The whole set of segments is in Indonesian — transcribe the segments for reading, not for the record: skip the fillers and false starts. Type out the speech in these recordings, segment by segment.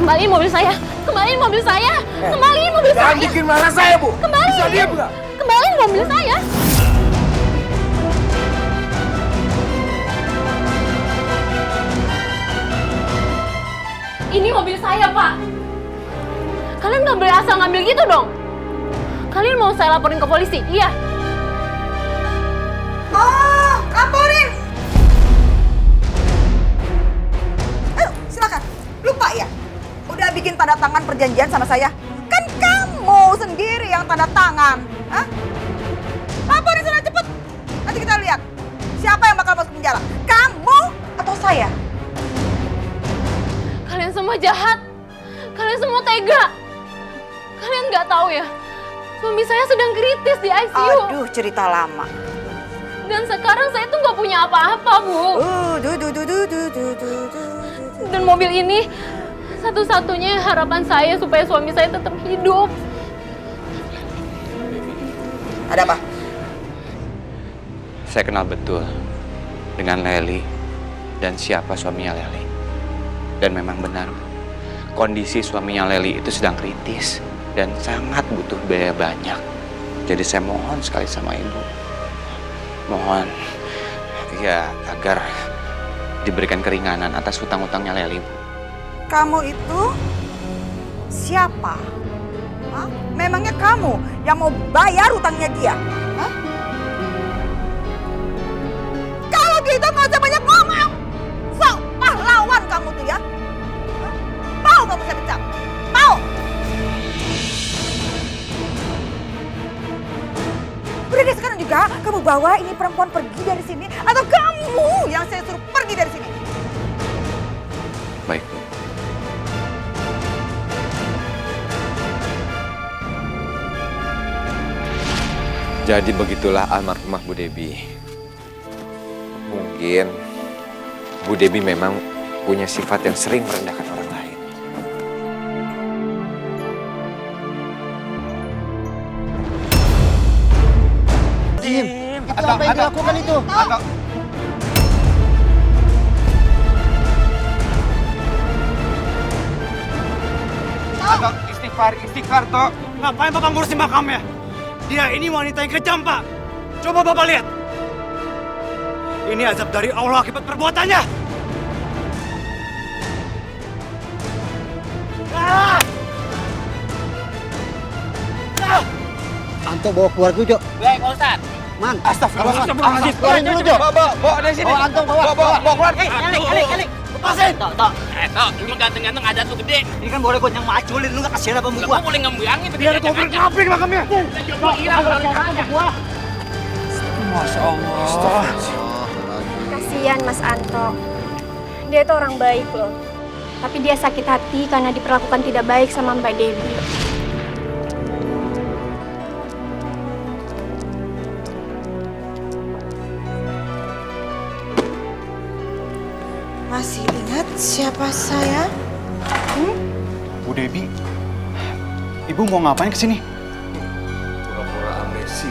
Kembaliin mobil saya. Kembaliin mobil saya. Kembaliin mobil saya. Jangan bikin marah saya, Bu. Kembaliin. Bisa diam nggak? Kembaliin mobil saya. Ini mobil saya, Pak. Kalian nggak boleh asal ngambil gitu dong. Kalian mau saya laporin ke polisi? Iya. Oh, laporin. Ayo, silakan. Lupa ya? Udah bikin tanda tangan perjanjian sama saya? Kan kamu sendiri yang tanda tangan. Hah? Laporin sana cepet. Nanti kita lihat siapa yang bakal masuk penjara. Kamu atau saya? Kalian semua jahat. Kalian semua tega. Kalian nggak tahu ya, suami saya sedang kritis di ICU. Aduh, cerita lama. Dan sekarang saya tuh nggak punya apa-apa, Bu. Dan mobil ini satu-satunya harapan saya supaya suami saya tetap hidup. Ada apa? Saya kenal betul dengan Leli dan siapa suaminya Leli. Dan memang benar, Bu. Kondisi suaminya Leli itu sedang kritis dan sangat butuh biaya banyak. Jadi saya mohon sekali sama Ibu. Mohon ya agar diberikan keringanan atas hutang-hutangnya Leli, Bu. Kamu itu siapa? Hah? Memangnya kamu yang mau bayar utangnya dia? Hah? Kalau gitu nggak usah banyak ngomong. Sok pahlawan kamu tuh ya. Hah? Mau kamu saya pecat? Mau? Udah deh sekarang juga kamu bawa ini perempuan pergi dari sini atau kamu yang saya suruh pergi dari sini? Baik, Bu. Jadi begitulah almarhumah Bu Debi. Mungkin Bu Debi memang punya sifat yang sering merendahkan orang lain. Itu apa yang dilakukan itu? Atau istighfar, Tok. Ngapain Bapak ngurusin makamnya? Dia ini wanita yang kejam, Pak. Coba Bapak lihat. Ini azab dari Allah akibat perbuatannya. Anto bawa keluar dulu, Jo. Baik, Pak Ustadz. Man, Astagfirullahaladzim. keluarin dulu, Jo. Bawa dari sini. Bawa Anto, bawa keluar. Alik. Lepasin. Tok, lu ganteng-ganteng ada tuh gede. Ini kan boleh yang maculin, lu gak kasihan apa Lu gua? boleh ngembayangin. Biar aku ngaping makamnya. Masya Allah. Kasihan Mas Anto. Dia itu orang baik loh. Tapi dia sakit hati karena diperlakukan tidak baik sama Mbak Dewi. Masih ingat siapa saya? Bu Debi, Ibu mau ngapain kesini? Pura-pura amnesi.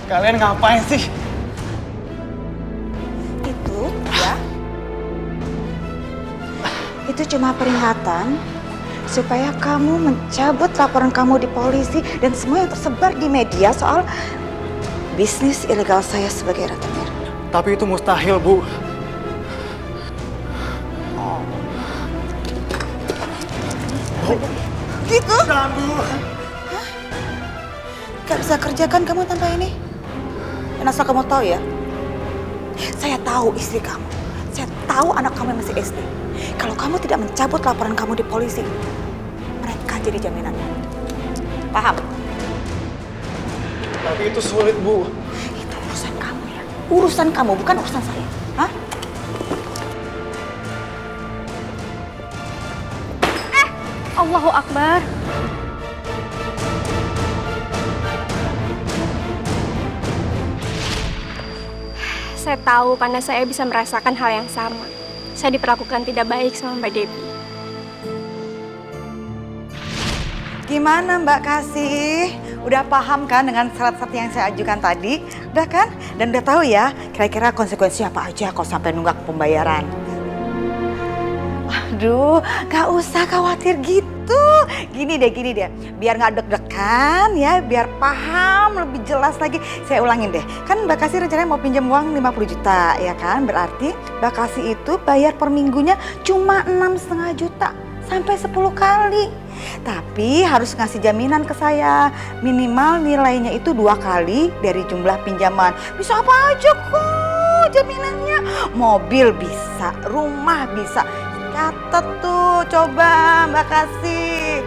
Kalian ngapain sih? Itu ya. Itu cuma peringatan supaya kamu mencabut laporan kamu di polisi dan semua yang tersebar di media soal bisnis ilegal saya sebagai rentenir. Tapi itu mustahil, Bu. Gitu? Jangan, Bu. Gak bisa kerjakan kamu tanpa ini? Dan asal kamu tahu ya, saya tahu istri kamu. Saya tahu anak kamu yang masih SD. Kalau kamu tidak mencabut laporan kamu di polisi, mereka jadi jaminannya. Paham? Tapi itu sulit, Bu. Itu urusan kamu ya. Urusan kamu, bukan urusan saya. Hah? Allahu Akbar. Saya tahu karena saya bisa merasakan hal yang sama. Saya diperlakukan tidak baik sama Mbak Dewi. Gimana Mbak Kasih? Udah paham kan dengan syarat-syarat yang saya ajukan tadi? Udah kan? Dan udah tahu ya kira-kira konsekuensi apa aja kalau sampai nunggak pembayaran? Aduh, gak usah khawatir gitu. Gini deh, biar gak deg-degan ya, biar paham lebih jelas lagi. Saya ulangin deh, kan Mbak Kasih rencananya mau pinjam uang 50 juta ya kan? Berarti Mbak Kasih itu bayar per minggunya cuma 6,5 juta sampai 10 kali. Tapi harus ngasih jaminan ke saya, minimal nilainya itu 2 kali dari jumlah pinjaman. Bisa apa aja kok jaminannya, mobil bisa, rumah bisa. Catat tuh, coba Mbak Kasih.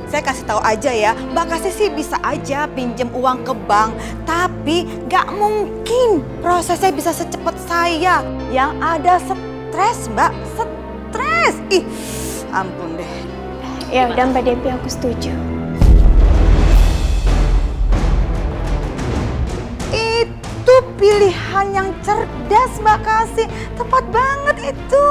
Saya kasih tahu aja ya, Mbak Kasih sih bisa aja pinjem uang ke bank, tapi gak mungkin prosesnya bisa secepat saya. Yang ada stres, Mbak, stres. Ih, ampun deh. Ya udah Mbak Debbie, aku setuju. Itu pilihan yang cerdas Mbak Kasih, tepat banget itu.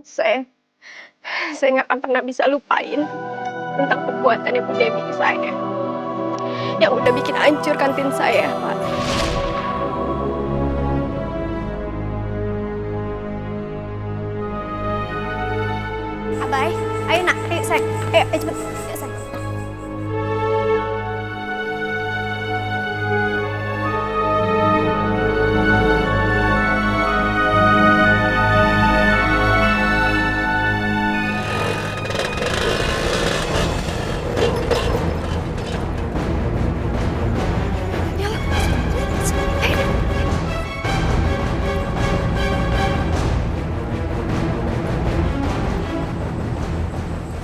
Saya nggak akan pernah bisa lupain tentang perbuatan Ibu Debbie ke saya. Yang udah bikin hancur kantin saya, Pak. Abai, ayo nak, ayo sayang. Ayo cepet. Ayo sayang.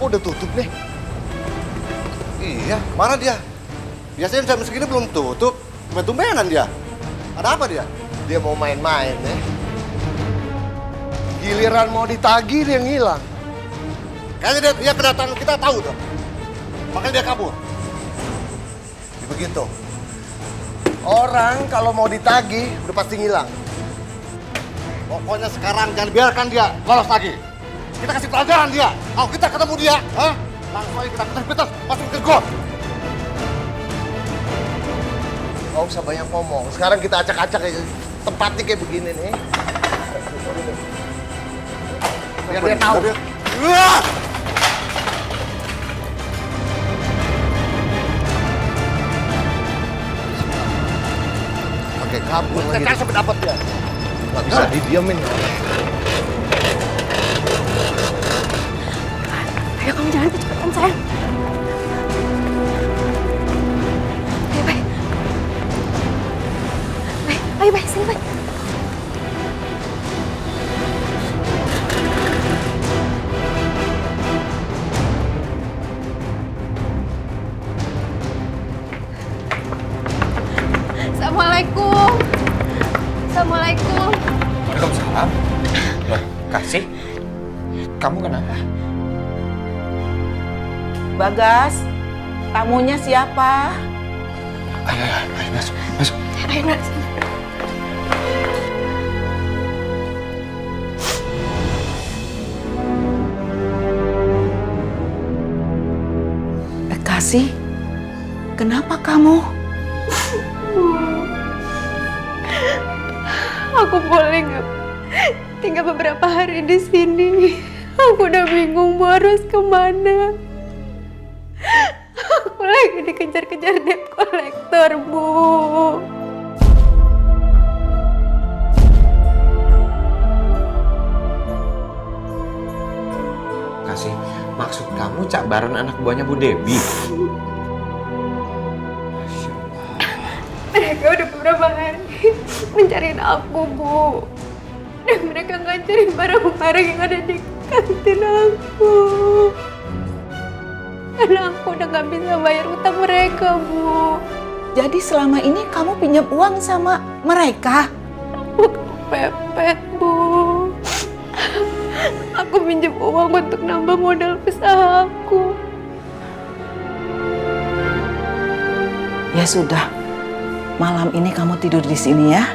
Kok udah tutup nih? Iya, mana dia? Biasanya jam segini belum tutup. Tumben-tumbenan dia. Ada apa dia? Dia mau main-main nih. Giliran mau ditagih dia ngilang. Kayaknya dia kedatangan kita tahu tuh. Makanya dia kabur. Jadi begitu. Orang kalau mau ditagih udah pasti ngilang. Pokoknya sekarang jangan biarkan dia lolos lagi. Kita kasih pelajaran dia. Kalau kita ketemu dia, langsung aja kita ketar-ketar masuk ke got. Gak usah banyak ngomong. Sekarang kita acak-acak aja. Tempatnya kayak begini nih. Biar dia tahu. Oke, kabur lagi. Kita sampai dapat dia. Gak bisa didiamin. Ayo kamu jangan kecepatan sayang. Ayo Bay. Ayo Bay, sini Bay. Assalamualaikum. Assalamualaikum. Waalaikumsalam. Loh, Kasih? Kamu kenapa? Bagas, tamunya siapa? Ayo, masuk, masuk. Ayo nak, sini. Kasih, kenapa kamu? Aku boleh nggak tinggal beberapa hari di sini? Aku udah bingung mau harus kemana. Aku lagi dikejar-kejar debt collector, Bu. Kasih, maksud kamu Cak Baron anak buahnya Bu Debbie? beberapa hari mencariin aku, Bu. Dan mereka ngancurin barang-barang yang ada di kantin aku. Karena aku udah gak bisa bayar utang mereka, Bu. Jadi selama ini kamu pinjam uang sama mereka? Aku kepepet, Bu. Aku pinjam uang untuk nambah modal usahaku. Ya sudah, malam ini kamu tidur di sini ya.